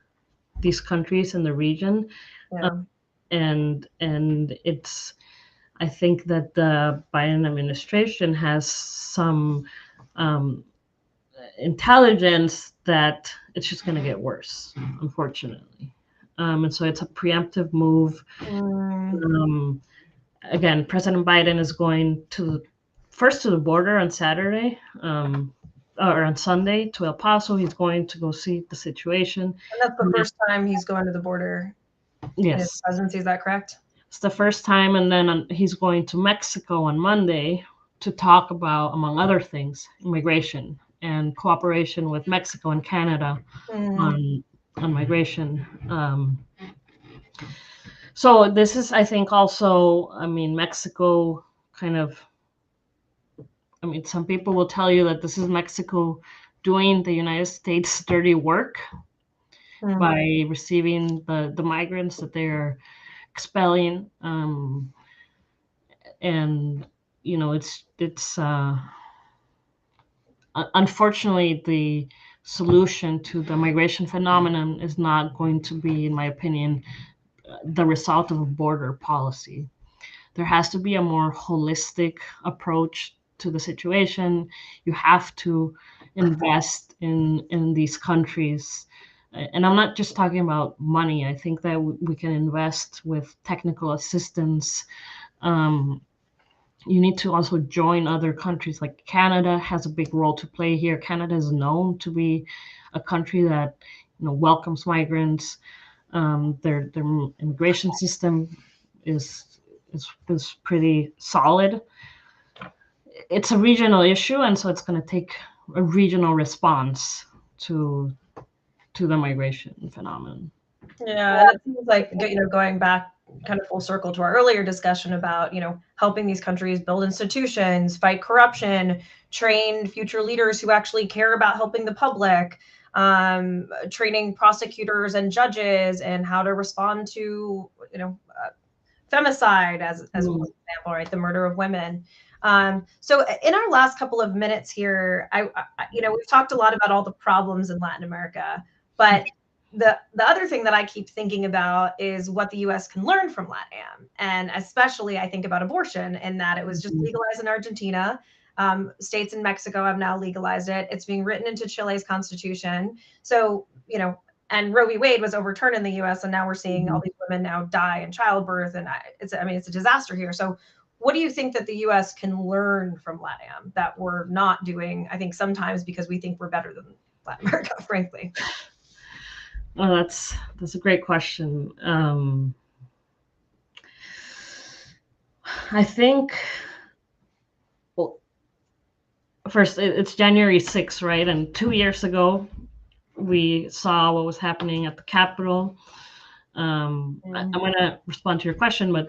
these countries in the region. Yeah. And it's, I think that the Biden administration has some intelligence that it's just going to get worse, unfortunately. And so it's a preemptive move. Again, President Biden is going first to the border on Saturday, or on Sunday to El Paso. He's going to go see the situation. And that's the first time he's going to the border in his presidency, is that correct? It's the first time, and then he's going to Mexico on Monday to talk about, among other things, immigration and cooperation with Mexico and Canada on migration. So this is, I think, also, I mean, Mexico kind of, I mean, some people will tell you that this is Mexico doing the United States dirty work by receiving the migrants that they're expelling. And, you know, it's unfortunately, the solution to the migration phenomenon is not going to be, in my opinion, the result of a border policy. There has to be a more holistic approach to the situation. You have to invest in these countries. And I'm not just talking about money. I think that we can invest with technical assistance. You need to also join other countries. Like Canada has a big role to play here. Canada is known to be a country that, you know, welcomes migrants. Their immigration system is pretty solid. It's a regional issue, and so it's going to take a regional response to the migration phenomenon. Yeah, and it seems like, you know, going back kind of full circle to our earlier discussion about, you know, helping these countries build institutions, fight corruption, train future leaders who actually care about helping the public, training prosecutors and judges and how to respond to, you know, femicide as one example, right? The murder of women. So in our last couple of minutes here, I you know, we've talked a lot about all the problems in Latin America, but the other thing that I keep thinking about is what the U.S. can learn from LATAM. And especially I think about abortion, and that it was just legalized in Argentina. States in Mexico have now legalized it. It's being written into Chile's constitution. So, you know, and Roe v. Wade was overturned in the U.S. and now we're seeing all these women now die in childbirth. And it's a disaster here. So what do you think that the U.S. can learn from LATAM that we're not doing, I think sometimes because we think we're better than Latin America, frankly? Well, that's a great question. I think, well, first, it's January 6th, right? And 2 years ago, we saw what was happening at the Capitol. I'm going to respond to your question, but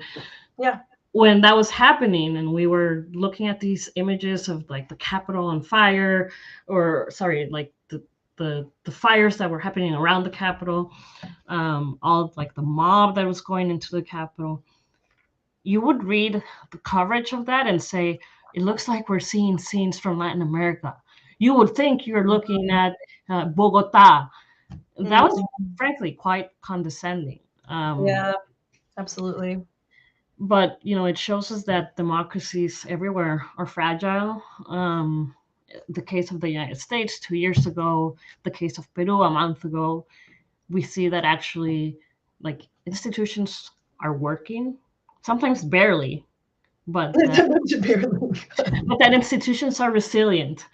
yeah, when that was happening and we were looking at these images of like the Capitol on fire, or sorry, like the fires that were happening around the Capitol, all like the mob that was going into the Capitol, you would read the coverage of that and say, it looks like we're seeing scenes from Latin America. You would think you're looking at Bogota. That was frankly quite condescending. Yeah, absolutely. But it shows us that democracies everywhere are fragile. The case of the United States 2 years ago, the case of Peru a month ago, we see that actually, like, institutions are working, sometimes barely, but that institutions are resilient.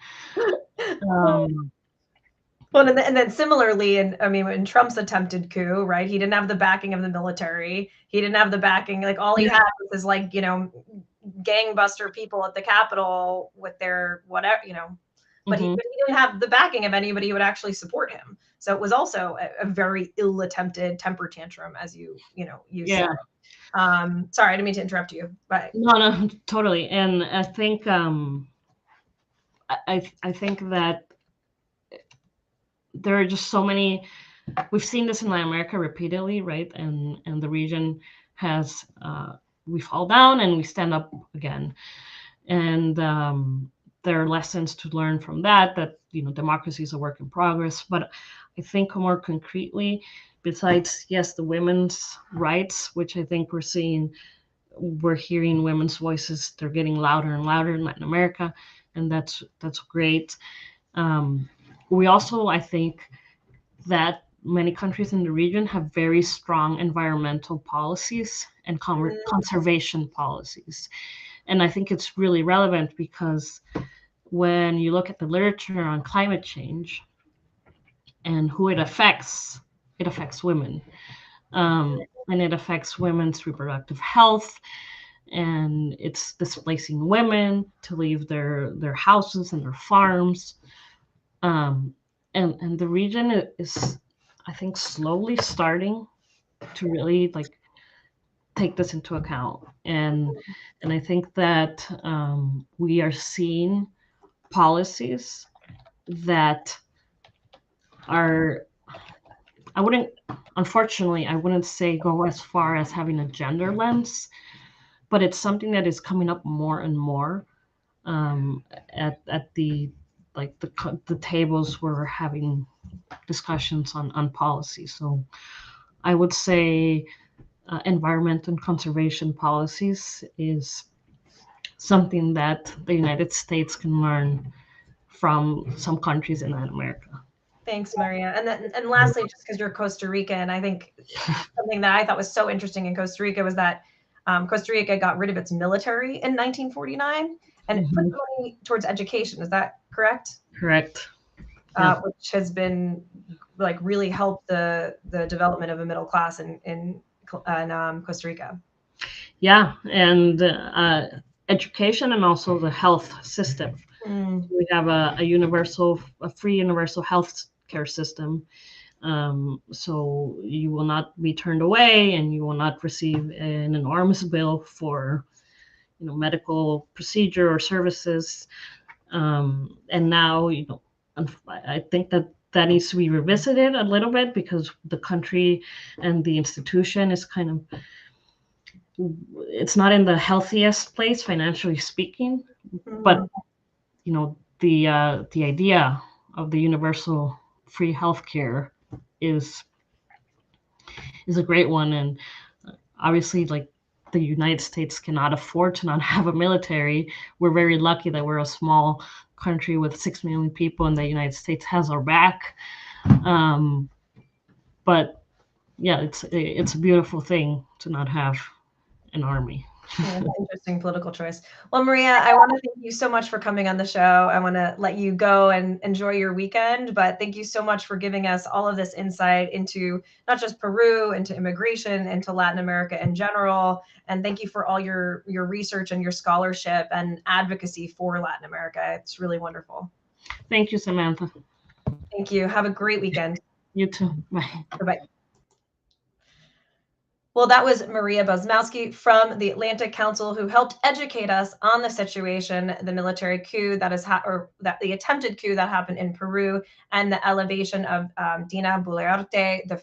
Well, and then similarly, when Trump's attempted coup, right? He didn't have the backing of the military. He didn't have the backing. Like, all he had was this, like, gangbuster people at the Capitol with their whatever, But he didn't have the backing of anybody who would actually support him. So it was also a very ill-attempted temper tantrum, as you said. Sorry, I didn't mean to interrupt you. But no, totally. And I think I think that there are just so many. We've seen this in Latin America repeatedly, right? And the region has we fall down and we stand up again. And there are lessons to learn from that democracy is a work in progress. But I think more concretely, besides, yes, the women's rights, which I think we're hearing women's voices, they're getting louder and louder in Latin America, and that's great. We also, I think, that many countries in the region have very strong environmental policies and conservation policies. And I think it's really relevant because when you look at the literature on climate change and who it affects women. And it affects women's reproductive health, and it's displacing women to leave their houses and their farms. And the region is, I think, slowly starting to really take this into account. And I think that we are seeing policies that are, unfortunately, I wouldn't say go as far as having a gender lens, but it's something that is coming up more and more at the tables where we're having discussions on policy. So I would say environment and conservation policies is something that the United States can learn from some countries in Latin America. Thanks, Maria. And lastly, just because you're Costa Rican, I think something that I thought was so interesting in Costa Rica was that Costa Rica got rid of its military in 1949 and it put money towards education. Is that correct? Correct. Which has been really helped the development of a middle class in Costa Rica. Yeah, and education and also the health system. We have a free universal health care system. So you will not be turned away and you will not receive an enormous bill for medical procedure or services. And now, I think that needs to be revisited a little bit because the country and the institution is it's not in the healthiest place financially speaking, but the idea of the universal free healthcare is a great one. And obviously, the United States cannot afford to not have a military. We're very lucky that we're a small country with 6 million people and the United States has our back. But yeah, it's a beautiful thing to not have an army. Yeah, interesting political choice. Well, Maria, I want to thank you so much for coming on the show. I want to let you go and enjoy your weekend, but thank you so much for giving us all of this insight into not just Peru, into immigration, into Latin America in general. And thank you for all your research and your scholarship and advocacy for Latin America. It's really wonderful. Thank you, Samantha. Thank you. Have a great weekend. You too. Bye. Bye-bye. Well, that was Maria Bozmoski from the Atlantic Council, who helped educate us on the situation, the military coup that is, the attempted coup that happened in Peru, and the elevation of Dina Boluarte, the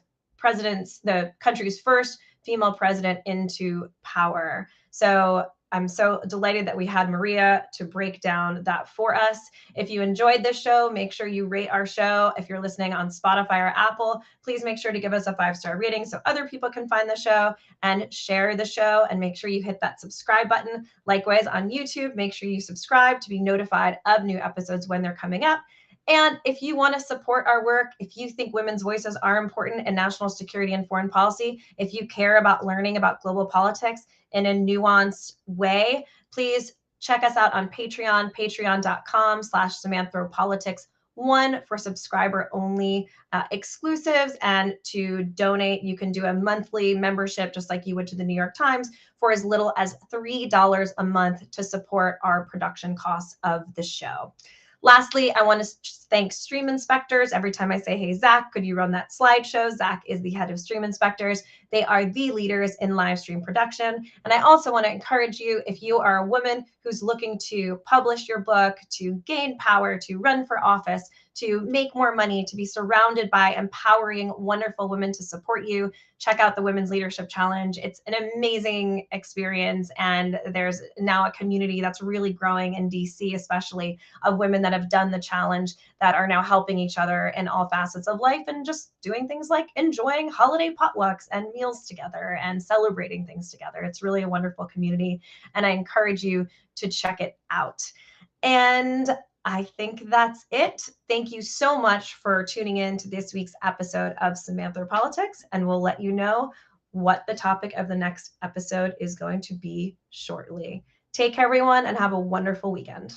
country's first female president, into power. So I'm so delighted that we had Maria to break down that for us. If you enjoyed this show, make sure you rate our show. If you're listening on Spotify or Apple, please make sure to give us a 5-star rating so other people can find the show, and share the show, and make sure you hit that subscribe button. Likewise on YouTube, make sure you subscribe to be notified of new episodes when they're coming up. And if you want to support our work, if you think women's voices are important in national security and foreign policy, if you care about learning about global politics in a nuanced way, please check us out on Patreon, patreon.com/SamanthaPolitics1 for subscriber only exclusives. And to donate, you can do a monthly membership just like you would to the New York Times for as little as $3 a month to support our production costs of the show. Lastly, I want to thank Stream Inspectors. Every time I say, hey, Zach, could you run that slideshow? Zach is the head of Stream Inspectors. They are the leaders in live stream production. And I also want to encourage you, if you are a woman who's looking to publish your book, to gain power, to run for office, to make more money, to be surrounded by empowering, wonderful women to support you, check out the Women's Leadership Challenge. It's an amazing experience. And there's now a community that's really growing in DC, especially, of women that have done the challenge that are now helping each other in all facets of life and just doing things like enjoying holiday potlucks and meals together and celebrating things together. It's really a wonderful community, and I encourage you to check it out. And I think that's it. Thank you so much for tuning in to this week's episode of Samantha Politics, and we'll let you know what the topic of the next episode is going to be shortly. Take care, everyone, and have a wonderful weekend.